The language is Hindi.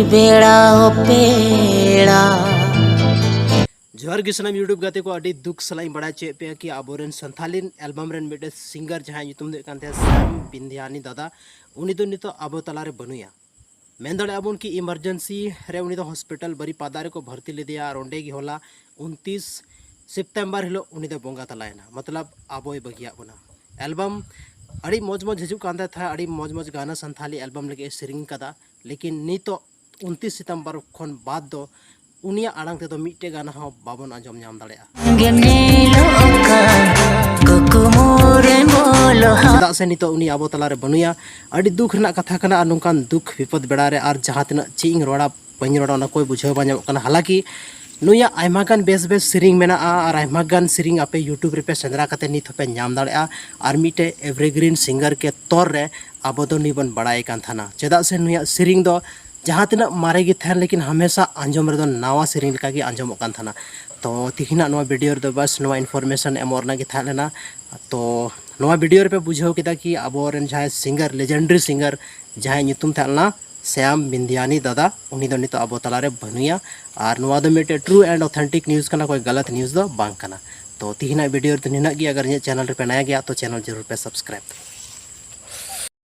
बेड़ा ओ पेड़ा। जोहर गे सनम यूट्यूब गाते को अड़ी दुख सलाई बड़ा चे पे कि आबोरेन संथालिन एल्बम रेन मिटे सिंगर जहां युतुम दे कांते सैम बिंदियानी दादा उनी दो नितो आबो तलारे बनुया मेन दड़े अबुन की इमरजेंसी रे उनी दो हॉस्पिटल बरी पादारे को भर्ती लेदिया और ओंडे गी होला 29 सितंबर हिलो उनी दो बोंगा तलायना मतलब आबोय बगिया बना एल्बम अड़ी मौज मौज हिजू कांदा था अड़ी मौज मौज गाना संथाली एल्बम लगे सेरिंग कदा लेकिन नितो 29 सितंबर खन बाद दो उनिया आड़ांग तेदो मिट्टे गाना हो बाबन आंजम नाम दाड़ेया चेदा से नितो उनी आबो तलारे बनुया अड़ी दुख रना कथा कना नुकान दुख विपद बेड़ा रे आर जहां तना चिंग रोड़ा बनी रोड़ा कोई बुझाव बाñamok कना हालांकि नुया आयमागान बेस बेस सिरिंग मेना और आयमागान सिरिंग आपे यूट्यूब रे पे सेंद्रा कते नित पे नाम दाड़ेया और मिटे एवरग्रीन सिंगर के तौर रे आबो दो निबन बड़ाई कान थाना चेदा से नुया सिरिंग दो जहाँ तना मारे गे थान लेकिन हमेशा आंजम रे नावा सिरिंग लेका गे आंजमोक कान थाना तो तिहिना नवा वीडियो रे बस नवा इन्फॉर्मेशन एमोरना गे थान लेना तो नवा वीडियो रे पे बुझाव केदा कि आबोरेन जहां सिंगर लेजेंडरी सिंगर जहां नितुम थाना सैम बिंदियानी दादा उनी दो नितो आबो तलारे बनुया और नवा दो मिटे ट्रू एंड ऑथेंटिक न्यूज़ कना कोई गलत न्यूज़ दो बांग कना तो तिहिना वीडियो रे निना गे अगर ये चैनल रे पे नया गया तो चैनल जरूर पे सब्सक्राइब